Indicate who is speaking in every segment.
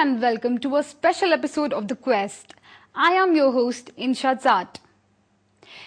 Speaker 1: and welcome to a special episode of The Quest. I am your host, Insha Zat.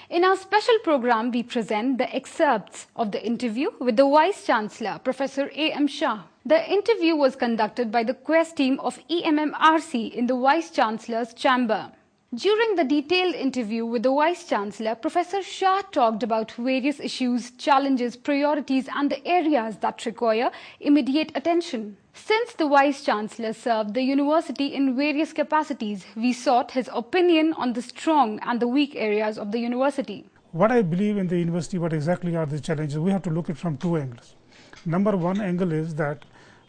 Speaker 1: In our special program, we present the excerpts of the interview with the Vice Chancellor, Professor A.M. Shah. The interview was conducted by the Quest team of EMMRC in the Vice Chancellor's chamber. During the detailed interview with the Vice Chancellor, Professor Shah talked about various issues, challenges, priorities and the areas that require immediate attention. Since the Vice Chancellor served the university in various capacities, we sought his opinion on the strong and the weak areas of the university.
Speaker 2: What I believe in the university, what exactly are the challenges, we have to look at it from two angles. Number one angle is that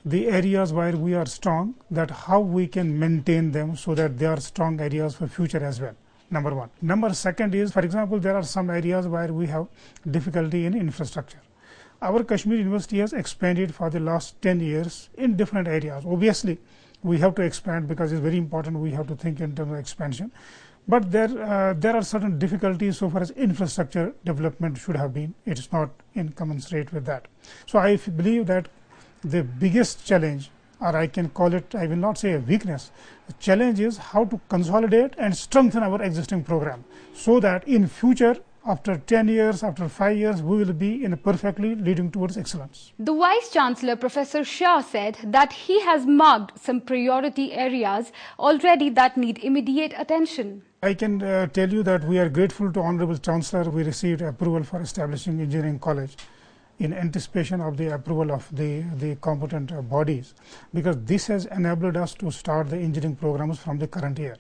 Speaker 2: the areas where we are strong, that how we can maintain them so that they are strong areas for future as well. Number one. Number second is, for example, there are some areas where we have difficulty in infrastructure. Our Kashmir University has expanded for the last 10 years in different areas. Obviously, we have to expand because it's very important. We have to think in terms of expansion. But there are certain difficulties so far as infrastructure development should have been. It is not incommensurate with that. So I believe that the biggest challenge, or I can call it, I will not say a weakness, the challenge is how to consolidate and strengthen our existing program so that in future, after 10 years, after 5 years, we will be in perfectly leading towards excellence.
Speaker 1: The Vice Chancellor, Professor Shah, said that he has marked some priority areas already that need immediate attention.
Speaker 2: I can tell you that we are grateful to Honorable Chancellor. We received approval for establishing engineering college in anticipation of the approval of the competent bodies, because this has enabled us to start the engineering programs from the current year.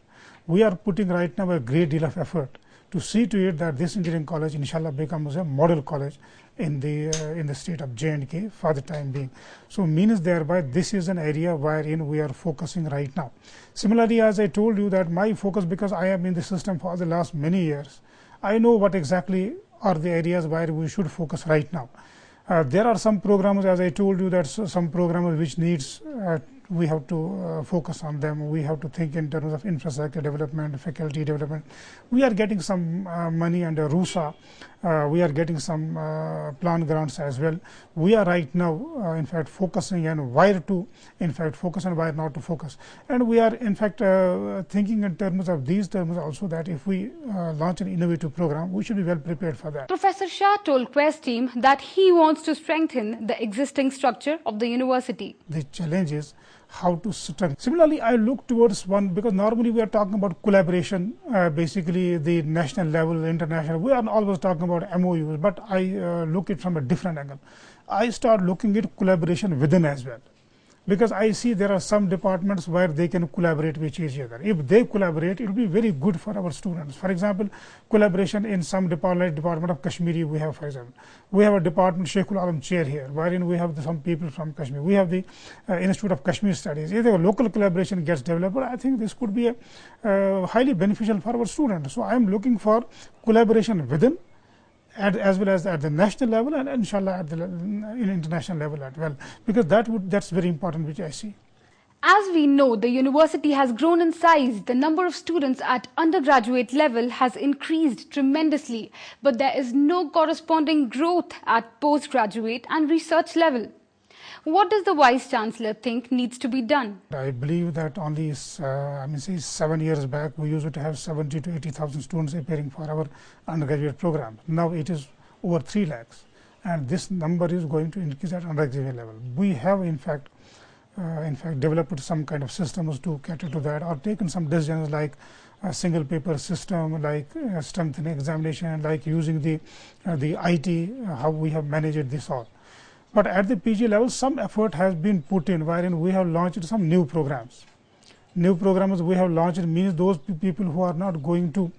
Speaker 2: We are putting right now a great deal of effort to see to it that this engineering college inshallah becomes a model college in the state of J&K for the time being. So means thereby this is an area wherein we are focusing right now. Similarly, as I told you that my focus, because I am in the system for the last many years, I know what exactly are the areas where we should focus right now. There are some programs, as I told you, that some programs which needs we have to focus on them. We have to think in terms of infrastructure development, faculty development. We are getting some money under RUSA. We are getting some plan grants as well. We are right now in fact focusing on where to in fact focus and where not to focus. And we are in fact thinking in terms of these terms also, that if we launch an innovative program, we should be well prepared for that.
Speaker 1: Professor Shah told Quest team that he wants to strengthen the existing structure of the university.
Speaker 2: The challenge is how to strengthen. Similarly, I look towards one, because normally we are talking about collaboration, basically the national level, international. We are always talking about MOUs, but I look it from a different angle. I start looking at collaboration within as well, because I see there are some departments where they can collaborate with each other. If they collaborate, it will be very good for our students. For example, collaboration in some department of Kashmiri we have, for example. We have a department, Sheikhul Alam chair here, wherein we have some people from Kashmir. We have the Institute of Kashmir Studies. If a local collaboration gets developed, I think this could be highly beneficial for our students. So I am looking for collaboration within, as well as at the national level, and inshallah at the international level as well, because that's very important, which I see.
Speaker 1: As we know, the university has grown in size. The number of students at undergraduate level has increased tremendously, but there is no corresponding growth at postgraduate and research level. What does the Vice Chancellor think needs to be done?
Speaker 2: I believe that only, say 7 years back, we used to have 70 to 80,000 students appearing for our undergraduate program. Now it is over 3 lakhs, and this number is going to increase at undergraduate level. We have in fact developed some kind of systems to cater to that, or taken some decisions like a single paper system, like strengthening examination, like using the IT, how we have managed this all. But at the PG level, some effort has been put in, wherein we have launched some new programs. New programs we have launched means those people who are not going to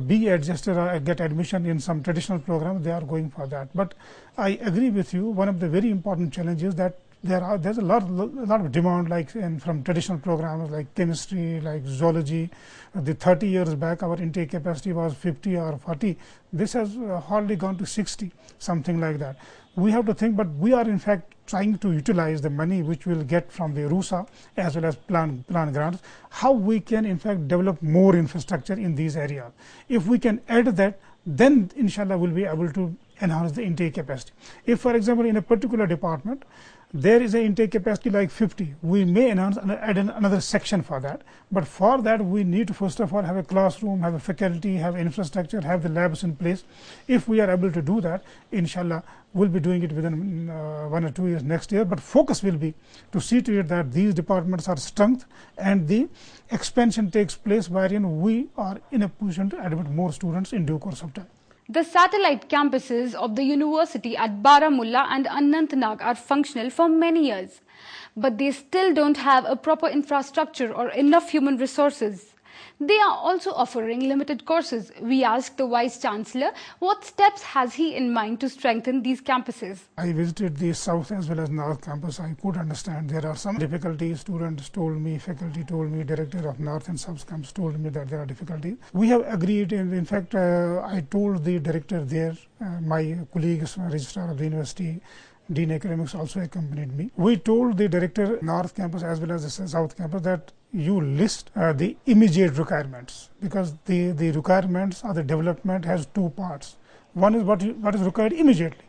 Speaker 2: be adjusted or get admission in some traditional programs, they are going for that. But I agree with you, one of the very important challenges that there's a lot of demand, like from traditional programs like chemistry, like zoology. The 30 years back, our intake capacity was 50 or 40. This has hardly gone to 60, something like that. We have to think, but we are in fact trying to utilize the money which we will get from the RUSA as well as plan grants, how we can in fact develop more infrastructure in these areas. If we can add that, then inshallah we'll be able to enhance the intake capacity. If, for example, in a particular department, there is an intake capacity like 50, we may enhance and add another section for that. But for that, we need to first of all have a classroom, have a faculty, have infrastructure, have the labs in place. If we are able to do that, inshallah, we'll be doing it within 1 or 2 years next year. But focus will be to see to it that these departments are strength and the expansion takes place wherein we are in a position to admit more students in due course of time.
Speaker 1: The satellite campuses of the university at Baramulla and Anantnag are functional for many years, but they still don't have a proper infrastructure or enough human resources. They are also offering limited courses. We asked the Vice Chancellor what steps has he in mind to strengthen these campuses.
Speaker 2: I visited the South as well as North campus. I could understand there are some difficulties. Students told me, faculty told me, director of North and South campus told me that there are difficulties. We have agreed, and in fact, I told the director there, my colleagues, registrar of the university, Dean Academics also accompanied me. We told the director North campus as well as the South campus that you list the immediate requirements, because the requirements or the development has two parts. One is what is required immediately.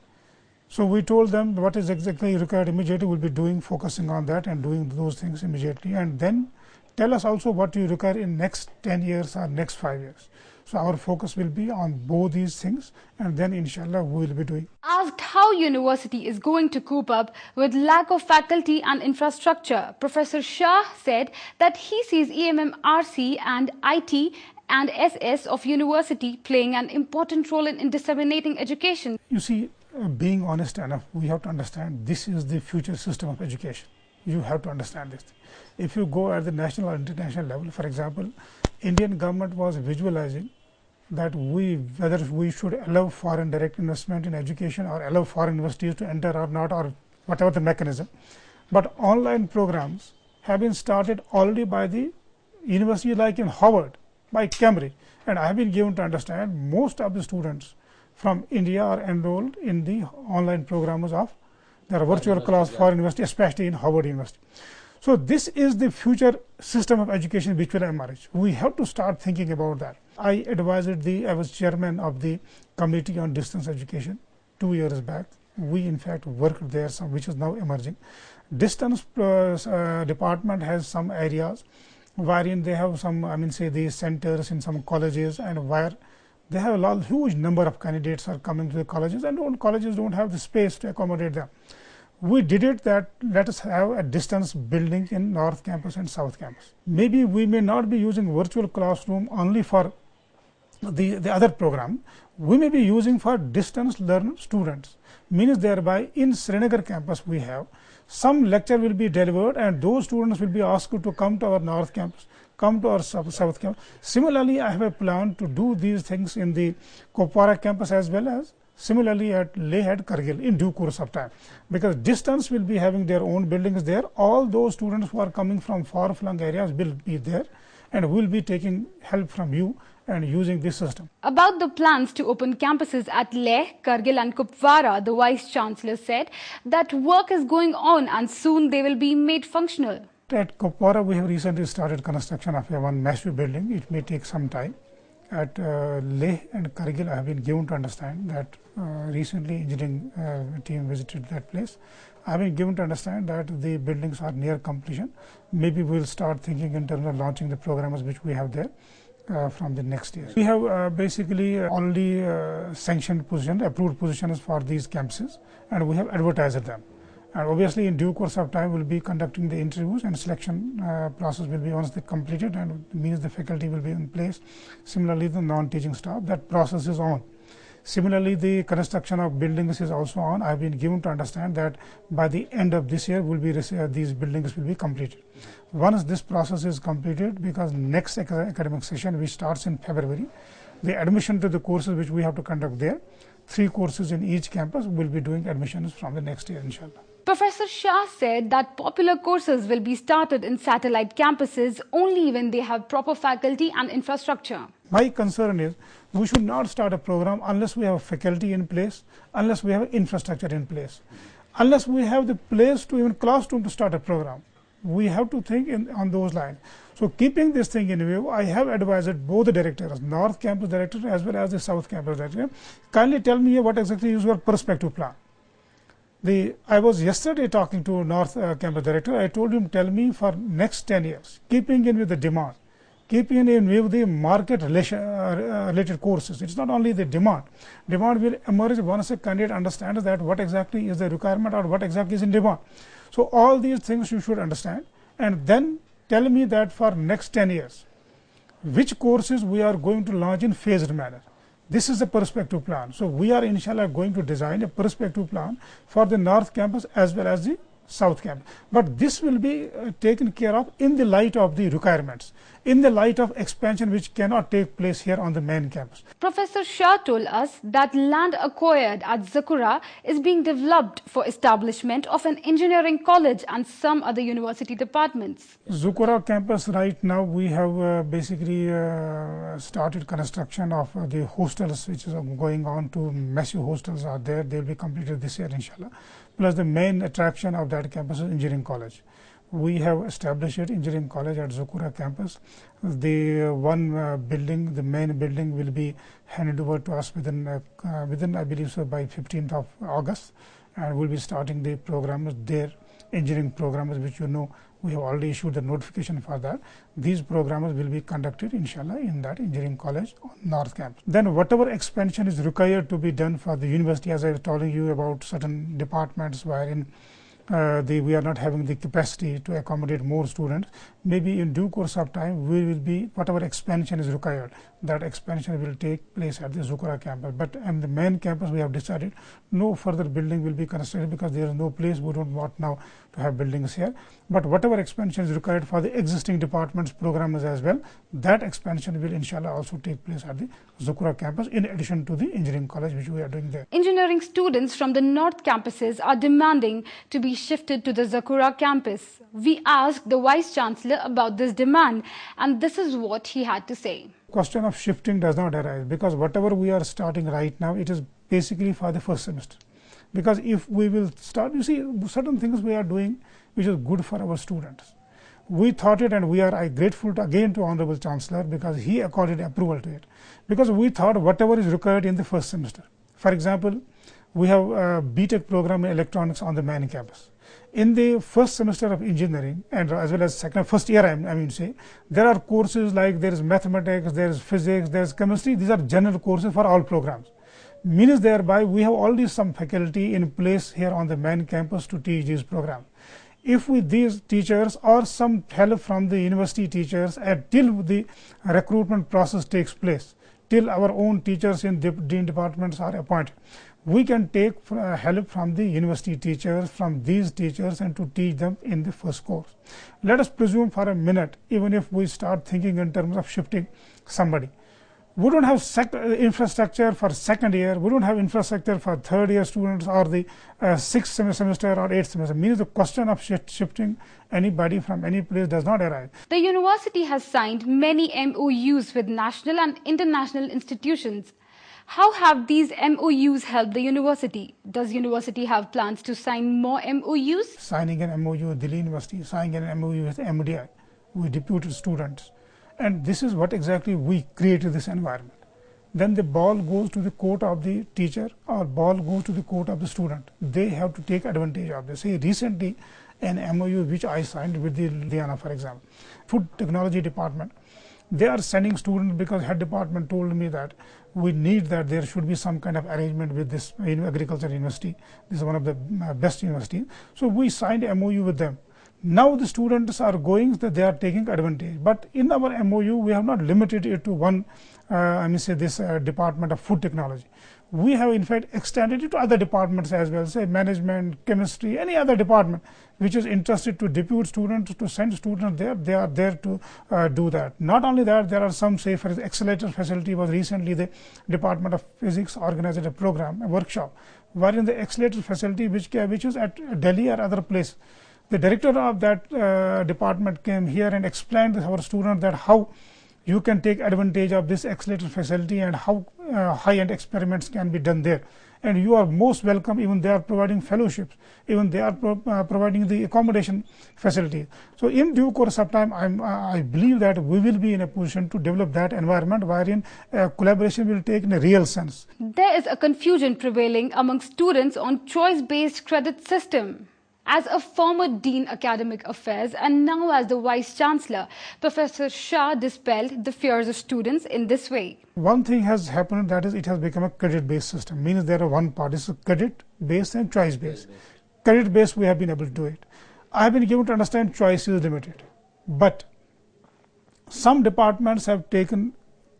Speaker 2: So we told them what is exactly required immediately, we'll be doing, focusing on that and doing those things immediately, and then tell us also what you require in next 10 years or next 5 years. So our focus will be on both these things, and then inshallah we will be doing.
Speaker 1: Asked how university is going to cope up with lack of faculty and infrastructure, Professor Shah said that he sees EMMRC and IT and SS of university playing an important role in disseminating education.
Speaker 2: You see, being honest enough, we have to understand this is the future system of education. You have to understand this. If you go at the national or international level, for example, Indian government was visualizing that whether we should allow foreign direct investment in education or allow foreign universities to enter or not, or whatever the mechanism. But online programs have been started already by the university like in Harvard, by Cambridge, and I have been given to understand most of the students from India are enrolled in the online programs of their virtual class for university, especially in Harvard University. So this is the future system of education which will emerge. We have to start thinking about that. I was chairman of the Committee on Distance Education 2 years back. We in fact worked there, which is now emerging. Distance department has some areas wherein they have some, say these centers in some colleges, and where they have a huge number of candidates are coming to the colleges, and colleges don't have the space to accommodate them. We did it that let us have a distance building in North campus and South campus. Maybe we may not be using virtual classroom only for the other program. We may be using for distance learn students, means thereby in Srinagar campus we have some lecture will be delivered, and those students will be asked to come to our North campus, come to our South campus. Similarly, I have a plan to do these things in the Kupwara campus as well as similarly at Leh and Kargil in due course of time, because distance will be having their own buildings there. All those students who are coming from far flung areas will be there, and we will be taking help from you and using this system.
Speaker 1: About the plans to open campuses at Leh, Kargil and Kupwara, the Vice Chancellor said that work is going on and soon they will be made functional.
Speaker 2: At Kupwara, we have recently started construction of one massive building. It may take some time. At Leh and Kargil, I have been given to understand that recently engineering team visited that place. I have been given to understand that the buildings are near completion. Maybe we will start thinking in terms of launching the programs which we have there from the next year. We have basically only sanctioned positions, approved positions for these campuses, and we have advertised them. And obviously, in due course of time, we will be conducting the interviews, and selection process will be once they completed, and means the faculty will be in place. Similarly, the non-teaching staff, that process is on. Similarly, the construction of buildings is also on. I have been given to understand that by the end of this year, these buildings will be completed. Once this process is completed, because next academic session which starts in February, the admission to the courses which we have to conduct there, 3 courses in each campus, will be doing admissions from the next year, inshallah.
Speaker 1: Professor Shah said that popular courses will be started in satellite campuses only when they have proper faculty and infrastructure.
Speaker 2: My concern is we should not start a program unless we have faculty in place, unless we have infrastructure in place, unless we have the place to even classroom to start a program. We have to think on those lines. So keeping this thing in view, I have advised both the directors, North Campus Director as well as the South Campus Director, kindly tell me what exactly is your perspective plan. I was yesterday talking to North Campus Director. I told him, tell me for next 10 years, keeping in with the demand, keeping in view the market related courses. It's not only the demand. Demand will emerge once a candidate understands that what exactly is the requirement or what exactly is in demand. So all these things you should understand, and then tell me that for next 10 years, which courses we are going to launch in phased manner. This is a perspective plan. So we are inshallah going to design a perspective plan for the North Campus as well as the South Campus. But this will be taken care of in the light of the requirements, in the light of expansion which cannot take place here on the main campus.
Speaker 1: Professor Shah told us that land acquired at Zakura is being developed for establishment of an engineering college and some other university departments.
Speaker 2: Zakura campus right now we have basically started construction of the hostels which is going on. To massive hostels are there. They will be completed this year inshallah. Plus the main attraction of that campus is engineering college. We have established engineering college at Zakura campus. The one building, the main building, will be handed over to us within I believe so by 15th of August, and we'll be starting the programs there, engineering programs, which you know we have already issued the notification for that. These programs will be conducted inshallah in that engineering college on North Campus. Then whatever expansion is required to be done for the university, as I was telling you about certain departments wherein we are not having the capacity to accommodate more students, maybe in due course of time we will be, whatever expansion is required, that expansion will take place at the Zakura campus. But in the main campus we have decided no further building will be constructed because there is no place. We don't want now to have buildings here, but whatever expansion is required for the existing departments programs as well, that expansion will inshallah also take place at the Zakura campus in addition to the engineering college which we are doing there.
Speaker 1: Engineering students from the North campuses are demanding to be shifted to the Zakura campus. We asked the Vice Chancellor about this demand, and this is what he had to say.
Speaker 2: Question of shifting does not arise because whatever we are starting right now, it is basically for the first semester. Because if we will start, you see, certain things we are doing which is good for our students. We thought it, and we are grateful again to Honorable Chancellor because he accorded approval to it. Because we thought whatever is required in the first semester. For example, we have a BTech program in electronics on the main campus. In the first semester of engineering and as well as first year, I mean say, there are courses like there is mathematics, there is physics, there is chemistry. These are general courses for all programs. Means thereby we have already some faculty in place here on the main campus to teach these programs. If with these teachers or some help from the university teachers till the recruitment process takes place, till our own teachers in dean departments are appointed, we can take help from the university teachers, from these teachers, and to teach them in the first course. Let us presume for a minute, even if we start thinking in terms of shifting somebody, we don't have infrastructure for second year, we don't have infrastructure for third year students or the sixth semester or eighth semester. Means the question of shifting anybody from any place does not arise.
Speaker 1: The university has signed many MOUs with national and international institutions. How have these MOUs helped the university? Does university have plans to sign more MOUs?
Speaker 2: Signing an MOU with Delhi University, signing an MOU with MDI, with deputed students. And this is what exactly we created this environment. Then the ball goes to the court of the teacher or ball goes to the court of the student. They have to take advantage of this. Say recently an MOU which I signed with the Ludhiana, for example, food technology department. They are sending students because head department told me that we need that there should be some kind of arrangement with this agriculture university. This is one of the best universities. So we signed a MOU with them. Now the students are going, that they are taking advantage. But in our MOU, we have not limited it to one, this department of food technology. We have in fact extended it to other departments as well, say management, chemistry, any other department which is interested to depute students, to send students there, they are there to do that. Not only that, there are some, say for accelerator facility was recently the Department of Physics organized a program, a workshop, wherein the accelerator facility which is at Delhi or other place. The director of that department came here and explained to our students that how you can take advantage of this accelerator facility and how high-end experiments can be done there. and you are most welcome. Even they are providing fellowships, even they are providing the accommodation facilities. So in due course of time, I believe that we will be in a position to develop that environment wherein collaboration will take in a real sense.
Speaker 1: There is a confusion prevailing among students on choice-based credit system. As a former Dean Academic Affairs and now as the Vice Chancellor, Professor Shah dispelled the fears of students in this way.
Speaker 2: One thing has happened, that is it has become a credit-based system, means there are one part is credit-based and choice-based. Credit-based we have been able to do it. I have been given to understand choice is limited, but some departments have taken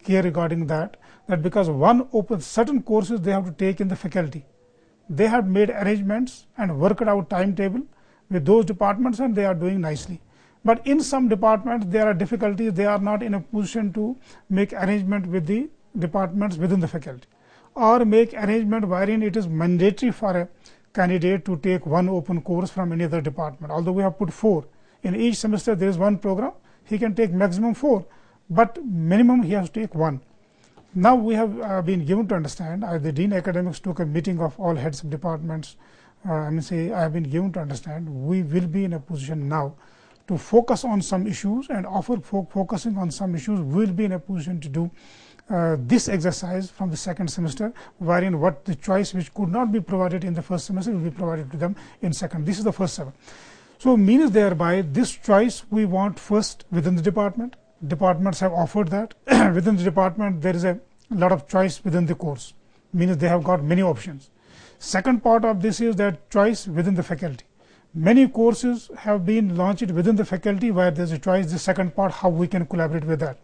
Speaker 2: care regarding that because one open certain courses they have to take in the faculty. They have made arrangements and worked out timetable with those departments, and they are doing nicely. But in some departments there are difficulties, they are not in a position to make arrangement with the departments within the faculty, or make arrangement wherein it is mandatory for a candidate to take one open course from any other department. Although we have put 4 in each semester, there is one program, he can take maximum 4, but minimum he has to take 1. Now we have been given to understand, the Dean Academics took a meeting of all heads of departments. I have been given to understand we will be in a position now to focus on some issues, and after focusing on some issues, we will be in a position to do this exercise from the second semester, wherein what the choice which could not be provided in the first semester will be provided to them in second. This is the first step. So means thereby this choice we want first within the department. Departments have offered that. Within the department there is a lot of choice within the course, means they have got many options. Second part of this is that choice within the faculty. Many courses have been launched within the faculty where there is a choice. The second part, how we can collaborate with that.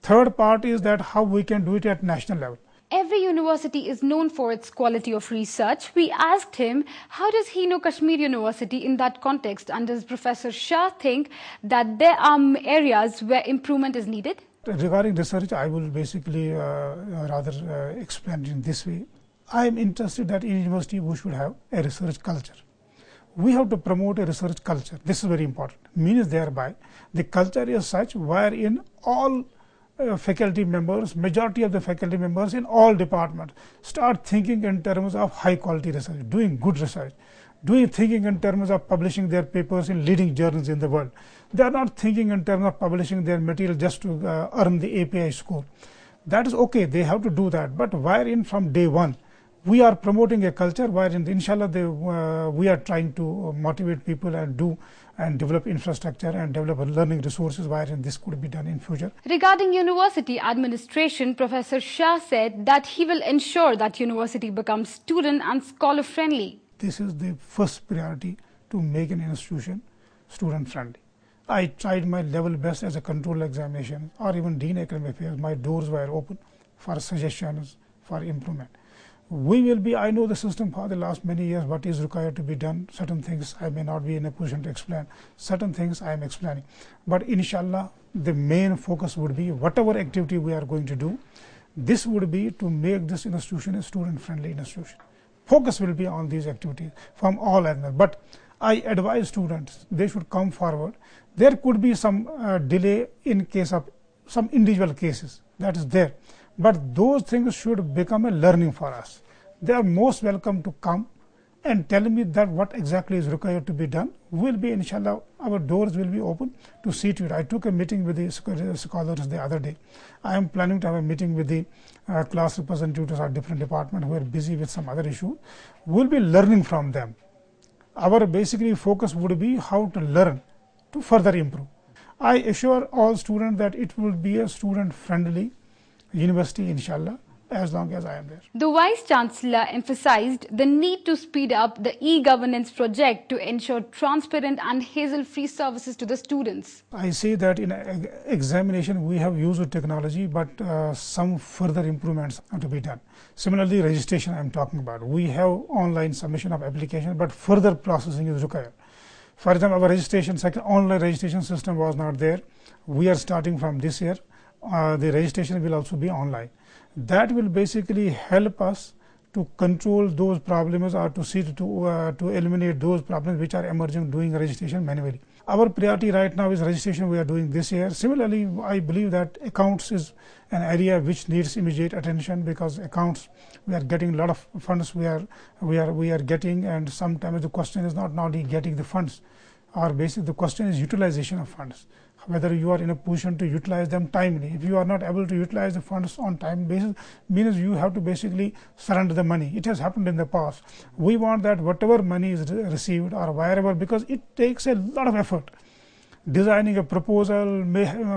Speaker 2: Third part is that how we can do it at national level.
Speaker 1: Every university is known for its quality of research. We asked him, how does he know Kashmir University in that context, and does Professor Shah think that there are areas where improvement is needed?
Speaker 2: Regarding research, I will basically rather explain in this way. I am interested that in university we should have a research culture. We have to promote a research culture. This is very important. Means thereby the culture is such wherein all faculty members, majority of the faculty members in all departments start thinking in terms of high quality research, doing good research, thinking in terms of publishing their papers in leading journals in the world. They are not thinking in terms of publishing their material just to earn the API score. That is okay, they have to do that, but wherein from day one we are promoting a culture wherein inshallah we are trying to motivate people and develop infrastructure and develop learning resources wherein this could be done in future.
Speaker 1: Regarding university administration, Professor Shah said that he will ensure that university becomes student and scholar friendly.
Speaker 2: This is the first priority, to make an institution student friendly. I tried my level best as a control examination or even Dean Academic Affairs. My doors were open for suggestions, for improvement. We will be, I know the system for the last many years, what is required to be done. Certain things I may not be in a position to explain, certain things I am explaining. But inshallah, the main focus would be whatever activity we are going to do, this would be to make this institution a student friendly institution. Focus will be on these activities from all angles. But I advise students, they should come forward. There could be some delay in case of some individual cases, that is there. But those things should become a learning for us. They are most welcome to come and tell me that what exactly is required to be done. Will be, inshallah, our doors will be open to see to it. I took a meeting with the scholars the other day. I am planning to have a meeting with the class representatives of different departments who are busy with some other issue. We will be learning from them. Our basically focus would be how to learn to further improve. I assure all students that it will be a student friendly university, inshallah, as long as I am there.
Speaker 1: The Vice Chancellor emphasized the need to speed up the e-governance project to ensure transparent and hassle-free services to the students.
Speaker 2: I say that in examination we have used technology, but some further improvements are to be done. Similarly, registration I am talking about. We have online submission of application, but further processing is required. For example, our online registration system was not there. We are starting from this year. The registration will also be online. That will basically help us to control those problems or to see to eliminate those problems which are emerging doing registration manually. Our priority right now is registration we are doing this year. Similarly, I believe that accounts is an area which needs immediate attention, because accounts, we are getting a lot of funds we are getting, and sometimes the question is not only getting the funds, or basically the question is utilization of funds, whether you are in a position to utilize them timely. If you are not able to utilize the funds on time basis, means you have to basically surrender the money. It has happened in the past. We want that whatever money is received or wherever, because it takes a lot of effort, designing a proposal,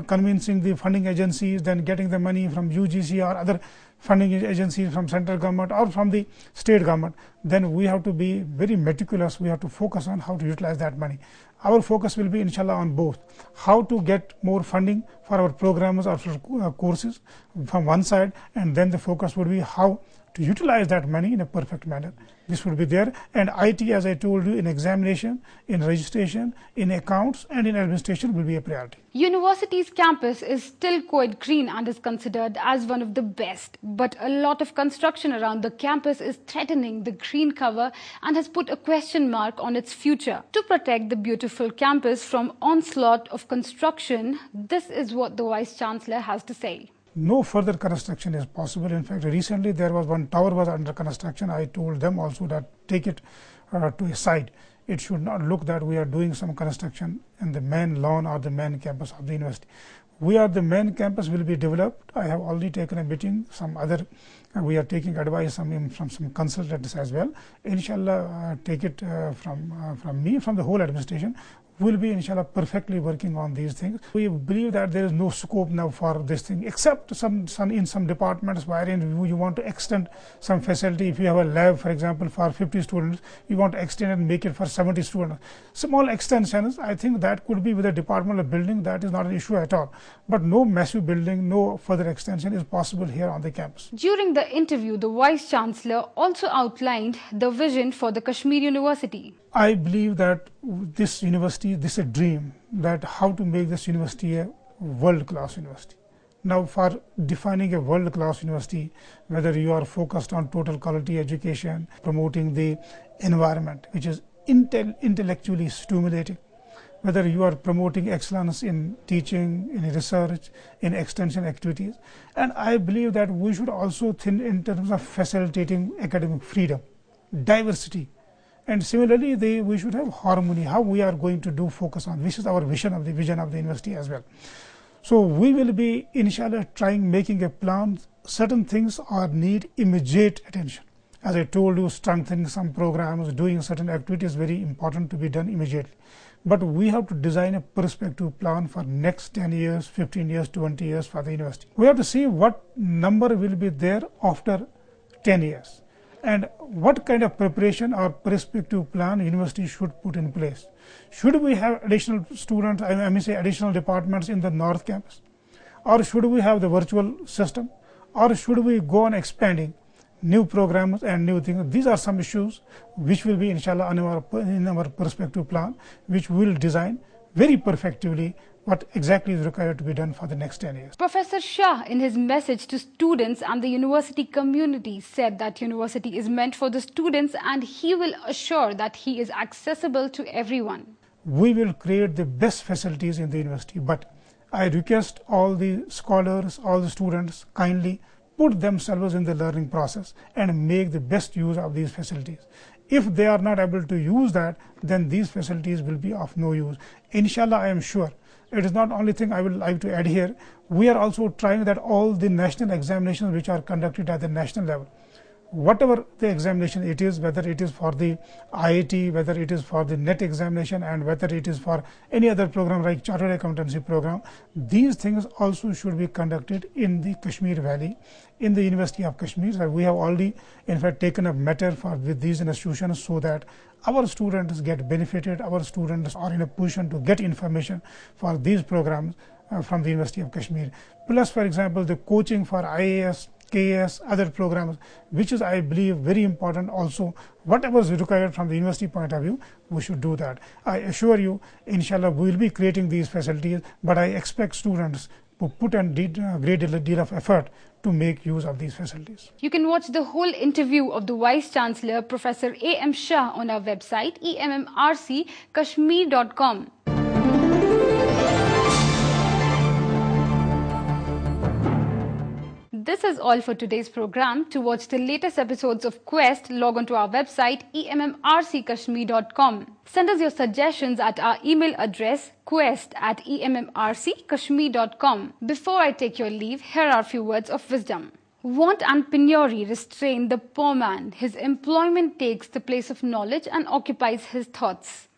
Speaker 2: convincing the funding agencies, then getting the money from UGC or other funding agencies from central government or from the state government. Then we have to be very meticulous. We have to focus on how to utilize that money. Our focus will be inshallah on both, how to get more funding for our programs or for courses from one side, and then the focus would be how to utilize that money in a perfect manner. This would be there, and IT, as I told you, in examination, in registration, in accounts and in administration will be a priority.
Speaker 1: University's campus is still quite green and is considered as one of the best, but a lot of construction around the campus is threatening the green cover and has put a question mark on its future. To protect the beautiful campus from onslaught of construction, this is what the Vice Chancellor has to say.
Speaker 2: No further construction is possible. In fact, recently there was one tower was under construction. I told them also that take it to a side. It should not look that we are doing some construction in the main lawn or the main campus of the university. The main campus will be developed. I have already taken a meeting. We are taking advice from some consultants as well. Inshallah, take it from me, from the whole administration. Will be inshallah perfectly working on these things. We believe that there is no scope now for this thing, except in some departments wherein you want to extend some facility. If you have a lab, for example, for 50 students, you want to extend and make it for 70 students. Small extensions, I think that could be with a departmental building. That is not an issue at all. But no massive building, no further extension is possible here on the campus.
Speaker 1: During the interview, the Vice Chancellor also outlined the vision for the Kashmir University.
Speaker 2: I believe that this university, this is a dream, that how to make this university a world-class university. Now, for defining a world-class university, whether you are focused on total quality education, promoting the environment which is intellectually stimulating, whether you are promoting excellence in teaching, in research, in extension activities, and I believe that we should also think in terms of facilitating academic freedom, diversity. And similarly, we should have harmony, how we are going to do focus on. This is our vision of the university as well. So we will be inshallah making a plan. Certain things need immediate attention. As I told you, strengthening some programs, doing certain activities very important to be done immediately. But we have to design a perspective plan for next 10 years, 15 years, 20 years for the university. We have to see what number will be there after 10 years. And what kind of preparation or perspective plan university should put in place. Should we have additional students, I may say additional departments in the North Campus, or should we have the virtual system, or should we go on expanding new programs and new things? These are some issues which will be inshallah in our perspective plan, which we will design very perfectively what exactly is required to be done for the next 10 years.
Speaker 1: Professor Shah, in his message to students and the university community, said that university is meant for the students and he will assure that he is accessible to everyone.
Speaker 2: We will create the best facilities in the university, but I request all the scholars, all the students, kindly put themselves in the learning process and make the best use of these facilities. If they are not able to use that, then these facilities will be of no use. Inshallah, I am sure. It is not only thing I would like to add here. We are also trying that all the national examinations which are conducted at the national level, whatever the examination it is, whether it is for the IIT, whether it is for the NET examination, and whether it is for any other program like Chartered Accountancy program, these things also should be conducted in the Kashmir Valley, in the University of Kashmir. So we have already, in fact, taken a matter with these institutions so that our students get benefited, our students are in a position to get information for these programs from the University of Kashmir. Plus, for example, the coaching for IAS, KS, other programs, which is, I believe, very important also. Whatever is required from the university point of view, we should do that. I assure you, inshallah, we will be creating these facilities, but I expect students to put a great deal of effort to make use of these facilities.
Speaker 1: You can watch the whole interview of the Vice Chancellor, Professor A.M. Shah, on our website, emmrckashmir.com. This is all for today's program. To watch the latest episodes of Quest, log on to our website emmrckashmir.com. Send us your suggestions at our email address quest@emmrckashmir.com. Before I take your leave, here are a few words of wisdom. Want and penury restrain the poor man. His employment takes the place of knowledge and occupies his thoughts.